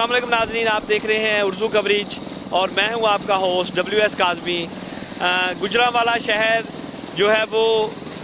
अस्सलाम वालेकुम नाज़रीन, आप देख रहे हैं उर्दू कवरेज और मैं हूं आपका होस्ट WS काज़मी। गुजरांवाला शहर जो है वो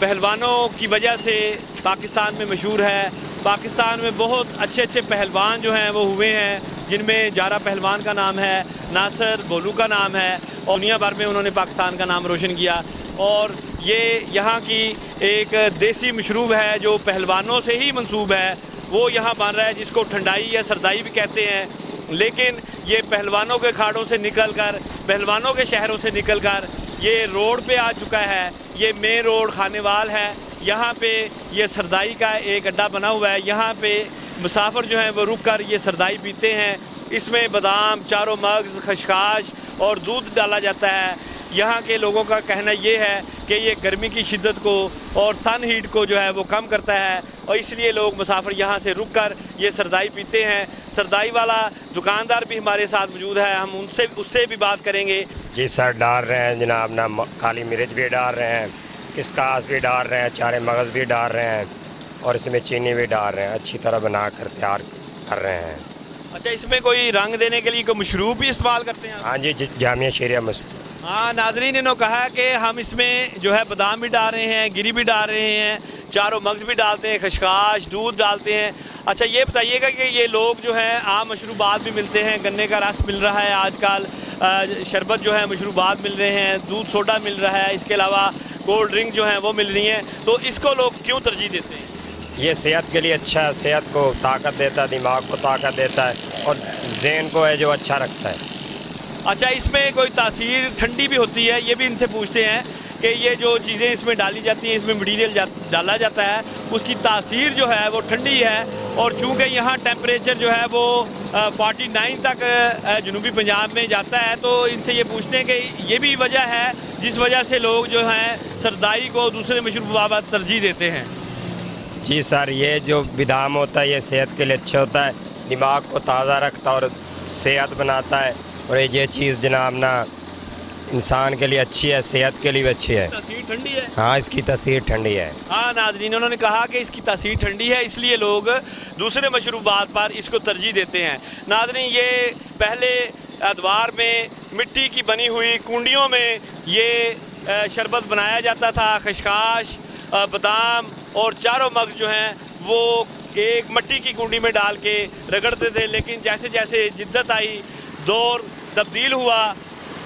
पहलवानों की वजह से पाकिस्तान में मशहूर है। पाकिस्तान में बहुत अच्छे अच्छे पहलवान जो हैं वो हुए हैं, जिनमें जारा पहलवान का नाम है, नासर बोलू का नाम है और दुनिया भर में उन्होंने पाकिस्तान का नाम रोशन किया। और ये यहाँ की एक देसी मशरूब है जो पहलवानों से ही मंसूब है, वो यहाँ बन रहा है, जिसको ठंडाई या सरदाई भी कहते हैं। लेकिन ये पहलवानों के खाड़ों से निकलकर, पहलवानों के शहरों से निकलकर ये रोड पे आ चुका है। ये मेन रोड खानेवाल है, यहाँ पे ये सरदाई का एक अड्डा बना हुआ है। यहाँ पे मुसाफिर जो हैं वो रुक कर ये सरदाई पीते हैं। इसमें बादाम, चारों मगज़, खशखाश और दूध डाला जाता है। यहाँ के लोगों का कहना ये है कि ये गर्मी की शिद्दत को और सन हीट को जो है वो कम करता है और इसलिए लोग मुसाफिर यहाँ से रुक कर ये सरदाई पीते हैं। सरदाई वाला दुकानदार भी हमारे साथ मौजूद है, हम उससे भी बात करेंगे। जी सर, डाल रहे हैं जनाब ना, काली मिर्च भी डाल रहे हैं, किसकास भी डाल रहे हैं, चारे मगज़ भी डाल रहे हैं और इसमें चीनी भी डाल रहे हैं। अच्छी तरह बना कर तैयार कर रहे हैं। अच्छा, इसमें कोई रंग देने के लिए कोई मशरूब भी इस्तेमाल करते हैं? हाँ जी, जामिया शरिया मशरूब। हाँ नाज़रीन, इन्होंने कहा कि हम इसमें जो है बादाम भी डाल रहे हैं, गिरी भी डाल रहे हैं, चारों मगज़ भी डालते हैं, खशखाश, दूध डालते हैं। अच्छा, ये बताइएगा कि ये लोग जो हैं आम मशरूबात भी मिलते हैं, गन्ने का रस मिल रहा है आजकल, शरबत जो है मशरूबात मिल रहे हैं, दूध सोडा मिल रहा है, इसके अलावा कोल्ड ड्रिंक जो हैं वो मिल रही हैं, तो इसको लोग क्यों तरजीह देते हैं? ये सेहत के लिए अच्छा है, सेहत को ताकत देता है, दिमाग को ताकत देता है और ज़हन को है जो अच्छा रखता है। अच्छा, इसमें कोई तासीर ठंडी भी होती है? ये भी इनसे पूछते हैं कि ये जो चीज़ें इसमें डाली जाती हैं, इसमें मटीरियल डाला जाता है, उसकी तासीर जो है वो ठंडी है। और चूँकि यहाँ टेम्परेचर जो है वो 49 तक जनूबी पंजाब में जाता है, तो इनसे ये पूछते हैं कि ये भी वजह है जिस वजह से लोग जो हैं सरदाई को दूसरे मशरूबात तरजीह देते हैं? जी सर, ये जो बादाम होता है ये सेहत के लिए अच्छा होता है, दिमाग को ताज़ा रखता है और सेहत बनाता है। और ये चीज़ जनाब ना इंसान के लिए अच्छी है, सेहत के लिए भी अच्छी है। तासीर ठंडी है? हाँ, इसकी तासीर ठंडी है। हाँ नाज़रीन, उन्होंने कहा कि इसकी तासीर ठंडी है, इसलिए लोग दूसरे मशरूबात पर इसको तरजीह देते हैं। नाज़रीन, ये पहले अदवार में मिट्टी की बनी हुई कुंडियों में ये शरबत बनाया जाता था। खशखाश, बादाम और चारों मगज़ जो हैं वो एक मिट्टी की कुंडी में डाल के रगड़ते थे। लेकिन जैसे जैसे जिद्दत आई, दौर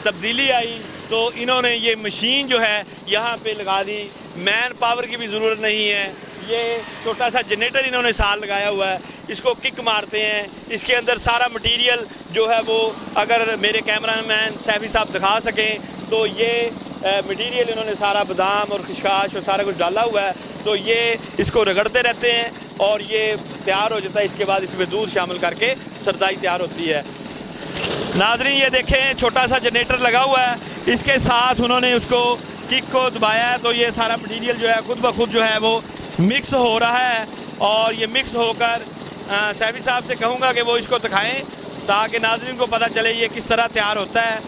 तब्दीली आई, तो इन्होंने ये मशीन जो है यहाँ पे लगा दी। मैन पावर की भी ज़रूरत नहीं है, ये छोटा सा जनरेटर इन्होंने साथ लगाया हुआ है, इसको किक मारते हैं। इसके अंदर सारा मटेरियल जो है वो, अगर मेरे कैमरामैन सैफी साहब दिखा सकें, तो ये मटेरियल इन्होंने सारा बादाम और खशखाश और सारा कुछ डाला हुआ है। तो ये इसको रगड़ते रहते हैं और ये तैयार हो जाता है। इसके बाद इसमें दूध शामिल करके सरदाई तैयार होती है। नाज़रीन, ये देखें, छोटा सा जनरेटर लगा हुआ है, इसके साथ उन्होंने उसको किक को दबाया है, तो ये सारा मटेरियल जो है खुद ब खुद जो है वो मिक्स हो रहा है। और ये मिक्स होकर सैफी साहब से कहूँगा कि वो इसको दिखाएं ताकि नाज़रीन को पता चले ये किस तरह तैयार होता है।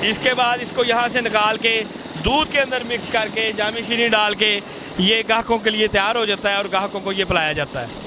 इसके बाद इसको यहाँ से निकाल के दूध के अंदर मिक्स करके जामी चीनी डाल के ये ग्राहकों के लिए तैयार हो जाता है और ग्राहकों को ये पिलाया जाता है।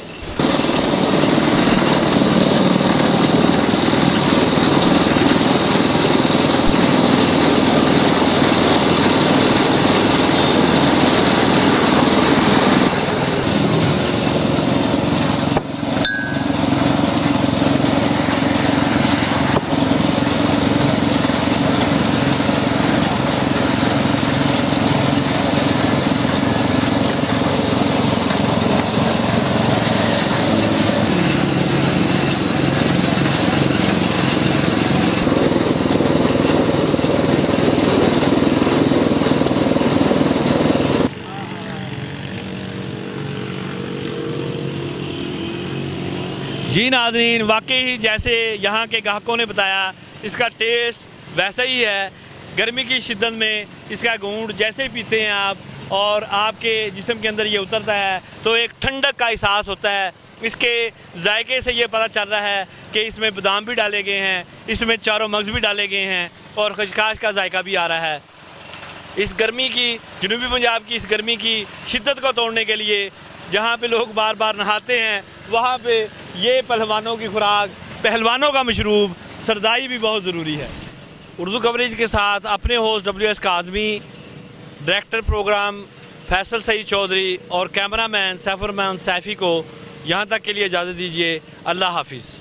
जी नाज़रीन, वाकई जैसे यहाँ के ग्राहकों ने बताया, इसका टेस्ट वैसा ही है। गर्मी की शिद्दत में इसका घूंट जैसे ही पीते हैं आप और आपके जिस्म के अंदर ये उतरता है तो एक ठंडक का एहसास होता है। इसके जायके से ये पता चल रहा है कि इसमें बादाम भी डाले गए हैं, इसमें चारों मगज़ भी डाले गए हैं और खशखाश का जायका भी आ रहा है। इस गर्मी की, जनूबी पंजाब की इस गर्मी की शिद्दत को तोड़ने के लिए जहाँ पे लोग बार बार नहाते हैं, वहाँ पे ये पहलवानों की खुराक पहलवानों का मशरूब सरदाई भी बहुत ज़रूरी है। उर्दू कवरेज के साथ अपने host WS Kazmi, director programme Faisal Saeed Chaudhry और कैमरामैन सैफुर रहमान सैफ़ी को यहाँ तक के लिए इजाज़त दीजिए। अल्लाह हाफिज़।